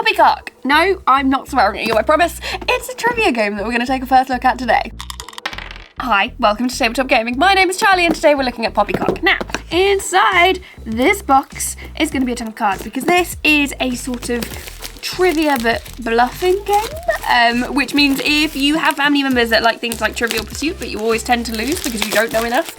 Poppycock! No, I'm not swearing at you, I promise. It's a trivia game that we're going to take a first look at today. Hi, welcome to Tabletop Gaming. My name is Charlie and today we're looking at Poppycock. Now, inside this box is going to be a ton of cards because this is a sort of trivia but bluffing game, which means if you have family members that like things like Trivial Pursuit but you always tend to lose because you don't know enough,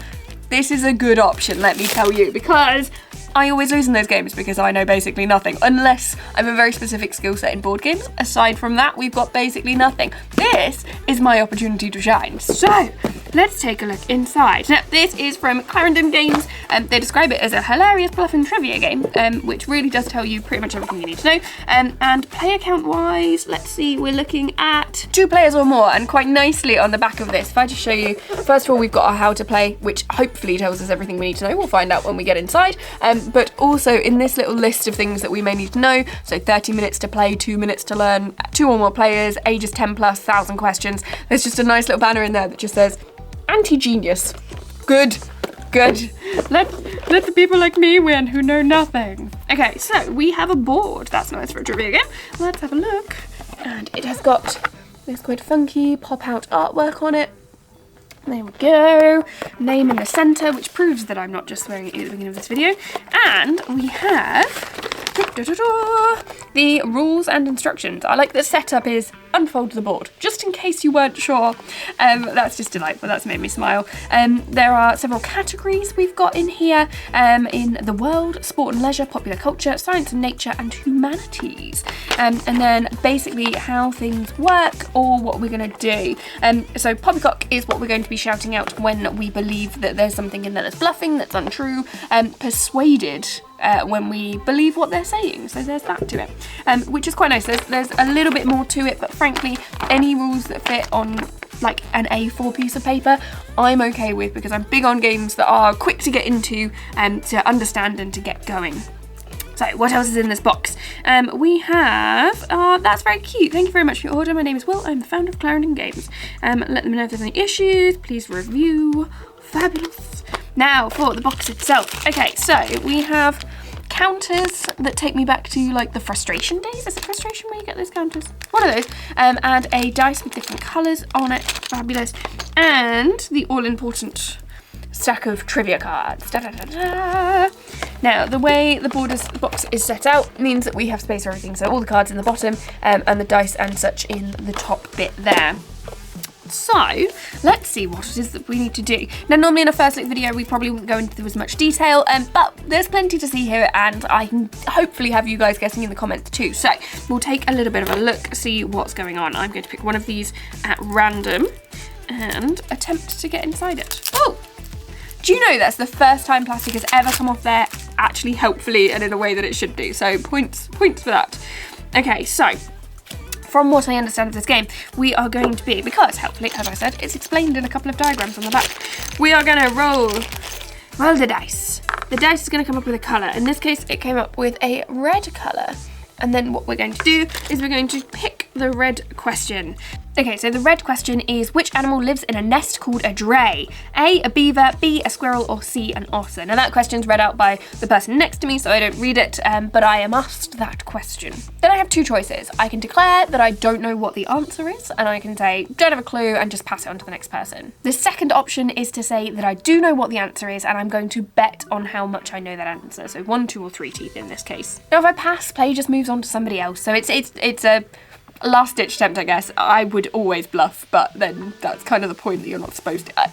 this is a good option, let me tell you, because I always lose in those games because I know basically nothing, unless I have a very specific skill set in board games. Aside from that, we've got basically nothing. This is my opportunity to shine. So, let's take a look inside. Now, this is from Clarendon Games. They describe it as a hilarious bluffing trivia game, which really does tell you pretty much everything you need to know. And player count-wise, let's see, we're looking at 2 players or more, and quite nicely on the back of this, if I just show you, first of all, we've got our how to play, which hopefully tells us everything we need to know. We'll find out when we get inside. But also in this little list of things that we may need to know, so 30 minutes to play, 2 minutes to learn, 2 or more players, ages 10 plus, 1,000 questions. There's just a nice little banner in there that just says, anti-genius. Good. Let the people like me win who know nothing. Okay, so we have a board. That's nice for a trivia game. Let's have a look. And it has got this quite funky pop-out artwork on it. There we go. Name in the centre, which proves that I'm not just swearing at you at the beginning of this video. And we have the rules and instructions. I like the setup is unfold the board, just in case you weren't sure. That's just delightful, that's made me smile. There are several categories we've got in here, in the world, sport and leisure, popular culture, science and nature, and humanities. And then basically how things work or what we're going to do. So Poppycock is what we're going to be shouting out when we believe that there's something in there that's bluffing, that's untrue. Persuaded, when we believe what they're saying, so there's that to it, which is quite nice. There's a little bit more to it, but frankly any rules that fit on like an A4 piece of paper I'm okay with, because I'm big on games that are quick to get into and to understand and to get going. So what else is in this box? We have, that's very cute. Thank you very much for your order. My name is Will. I'm the founder of Clarendon Games. Let them know if there's any issues. Please review. Fabulous. Now for the box itself. Okay, so we have counters that take me back to like the frustration days. Is it frustration where you get those counters? One of those. And a dice with different colours on it. Fabulous. And the all-important stack of trivia cards. Da, da, da, da. Now, the way the box is set out means that we have space for everything. So all the cards in the bottom and the dice and such in the top bit there. So, let's see what it is that we need to do. Now, normally in a first look video, we probably wouldn't go into as much detail, but there's plenty to see here, and I can hopefully have you guys guessing in the comments too. So, we'll take a little bit of a look, see what's going on. I'm going to pick one of these at random and attempt to get inside it. Oh! Do you know that's the first time plastic has ever come off there actually helpfully and in a way that it should do? So, points for that. Okay, so from what I understand of this game, we are going to be, because helpfully, as I said, it's explained in a couple of diagrams on the back, we are going to roll the dice. The dice is going to come up with a colour. In this case, it came up with a red colour. And then what we're going to do is we're going to pick the red question. Okay, so the red question is, which animal lives in a nest called a dray? A beaver, B, a squirrel, or C, an otter? Now that question's read out by the person next to me, so I don't read it, but I am asked that question. Then I have 2 choices. I can declare that I don't know what the answer is, and I can say, don't have a clue, and just pass it on to the next person. The second option is to say that I do know what the answer is, and I'm going to bet on how much I know that answer. So 1, 2, or 3 teeth in this case. Now if I pass, play just moves on to somebody else. So it's a last-ditch attempt, I guess. I would always bluff, but then that's kind of the point that you're not supposed to.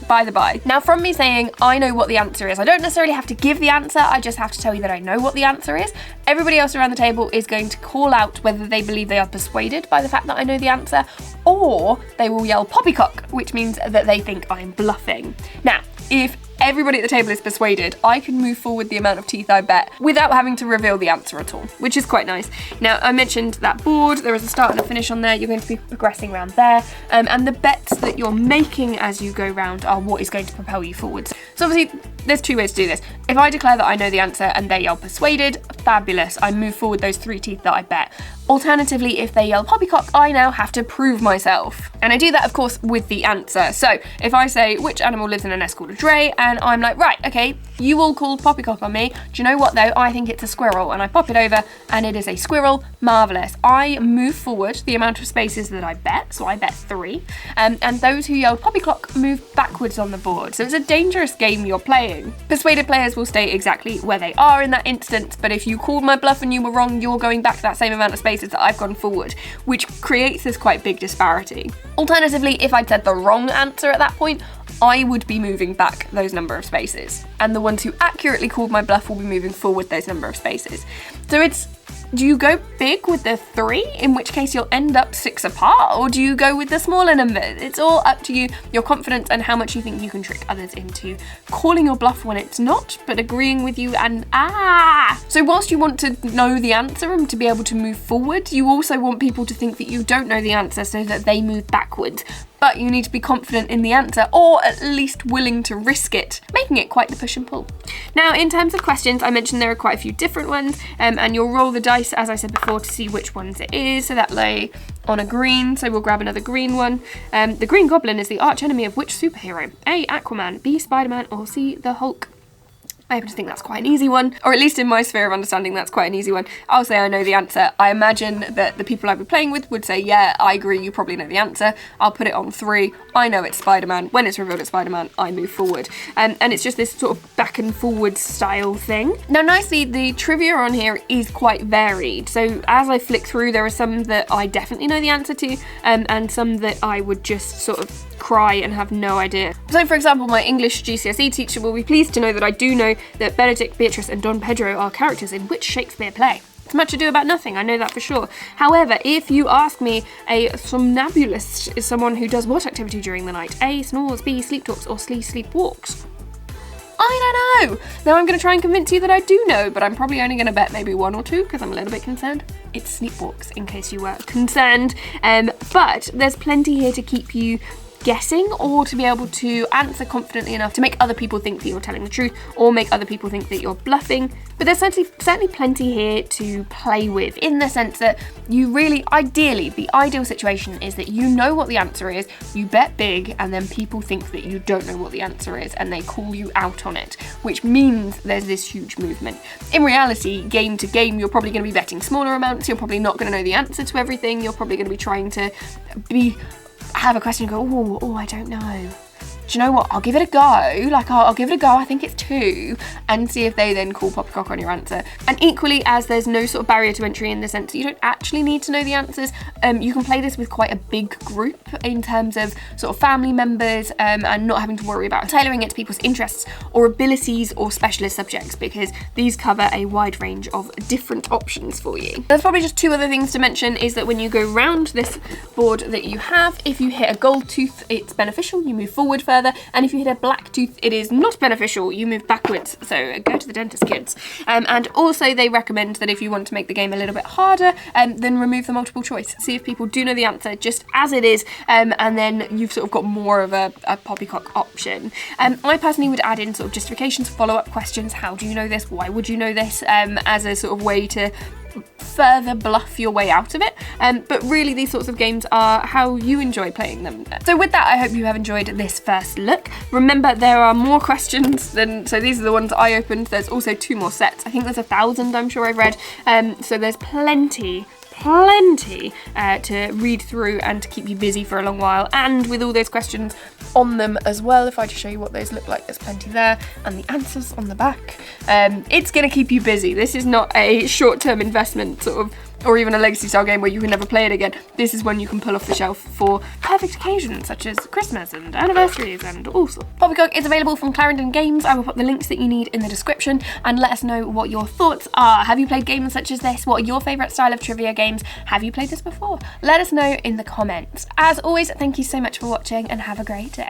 By the by. Now, from me saying I know what the answer is, I don't necessarily have to give the answer, I just have to tell you that I know what the answer is. Everybody else around the table is going to call out whether they believe they are persuaded by the fact that I know the answer, or they will yell Poppycock, which means that they think I'm bluffing. Now, if everybody at the table is persuaded, I can move forward the amount of teeth I bet without having to reveal the answer at all, which is quite nice. Now, I mentioned that board, there is a start and a finish on there, you're going to be progressing around there, and the bets that you're making as you go round are what is going to propel you forwards. So obviously, there's two ways to do this. If I declare that I know the answer and they yell persuaded, fabulous, I move forward those 3 teeth that I bet. Alternatively, if they yell poppycock, I now have to prove myself. And I do that, of course, with the answer. So if I say, which animal lives in a nest called a dray, and I'm like, right, okay, you all called poppycock on me. Do you know what though? I think it's a squirrel, and I pop it over and it is a squirrel. Marvelous. I move forward the amount of spaces that I bet, so I bet 3. And those who yelled poppycock move backwards on the board. So it's a dangerous game you're playing. Persuaded players will stay exactly where they are in that instance, but if you called my bluff and you were wrong, you're going back that same amount of spaces that I've gone forward, which creates this quite big disparity. Alternatively, if I'd said the wrong answer at that point, I would be moving back those number of spaces, and the ones who accurately called my bluff will be moving forward those number of spaces. So do you go big with the 3, in which case you'll end up 6 apart, or do you go with the smaller numbers? It's all up to you, your confidence, and how much you think you can trick others into calling your bluff when it's not, but agreeing with you and So whilst you want to know the answer and to be able to move forward, you also want people to think that you don't know the answer so that they move backwards. But you need to be confident in the answer, or at least willing to risk it, making it quite the push and pull. Now, in terms of questions, I mentioned there are quite a few different ones, and you'll roll the dice, as I said before, to see which ones it is. So that lay on a green, so we'll grab another green one. The Green Goblin is the arch enemy of which superhero? A, Aquaman, B, Spider-Man, or C, the Hulk? I happen to think that's quite an easy one, or at least in my sphere of understanding, that's quite an easy one. I'll say I know the answer. I imagine that the people I'd be playing with would say, yeah, I agree, you probably know the answer. I'll put it on 3. I know it's Spider-Man. When it's revealed it's Spider-Man, I move forward. And it's just this sort of back and forward style thing. Now, nicely, the trivia on here is quite varied. So as I flick through, there are some that I definitely know the answer to, and some that I would just sort of cry and have no idea. So, for example, my English GCSE teacher will be pleased to know that I do know that Benedict, Beatrice and Don Pedro are characters in which Shakespeare play. It's Much Ado About Nothing, I know that for sure. However, if you ask me, a somnambulist is someone who does what activity during the night? A, snores, B, sleep talks, or C, sleep walks? I don't know. Now I'm going to try and convince you that I do know, but I'm probably only going to bet maybe 1 or 2 because I'm a little bit concerned. It's sleepwalks, in case you were concerned. But there's plenty here to keep you guessing, or to be able to answer confidently enough to make other people think that you're telling the truth, or make other people think that you're bluffing. But there's certainly plenty here to play with, in the sense that you really, ideally, the ideal situation is that you know what the answer is, you bet big, and then people think that you don't know what the answer is, and they call you out on it, which means there's this huge movement. In reality, game to game, you're probably going to be betting smaller amounts, you're probably not going to know the answer to everything, you're probably going to be trying to have a question and go, oh, I don't know. Do you know what? I'll give it a go. I'll give it a go. I think it's 2, and see if they then call poppycock on your answer. And equally, as there's no sort of barrier to entry in the sense that you don't actually need to know the answers, you can play this with quite a big group in terms of sort of family members, and not having to worry about tailoring it to people's interests or abilities or specialist subjects, because these cover a wide range of different options for you. There's probably just 2 other things to mention, is that when you go round this board that you have, if you hit a gold tooth, it's beneficial, you move forward further, and if you hit a black tooth, it is not beneficial, you move backwards. So go to the dentist, kids. And also they recommend that if you want to make the game a little bit harder, then remove the multiple choice. See if people do know the answer just as it is, and then you've sort of got more of a poppycock option. I personally would add in sort of justifications, follow-up questions. How do you know this? Why would you know this? As a sort of way to further bluff your way out of it, but really these sorts of games are how you enjoy playing them. So with that, I hope you have enjoyed this first look. Remember, there are more questions so these are the ones I opened. There's also 2 more sets. I think there's 1,000, I'm sure I've read, so there's plenty to read through and to keep you busy for a long while, and with all those questions on them as well. If I just show you what those look like, there's plenty there, and the answers on the back. It's going to keep you busy. This is not a short-term investment sort of, or even a legacy style game where you can never play it again. This is one you can pull off the shelf for perfect occasions such as Christmas and anniversaries and all sorts. Poppycock is available from Clarendon Games. I will put the links that you need in the description, and let us know what your thoughts are. Have you played games such as this? What are your favourite style of trivia games? Have you played this before? Let us know in the comments. As always, thank you so much for watching, and have a great day.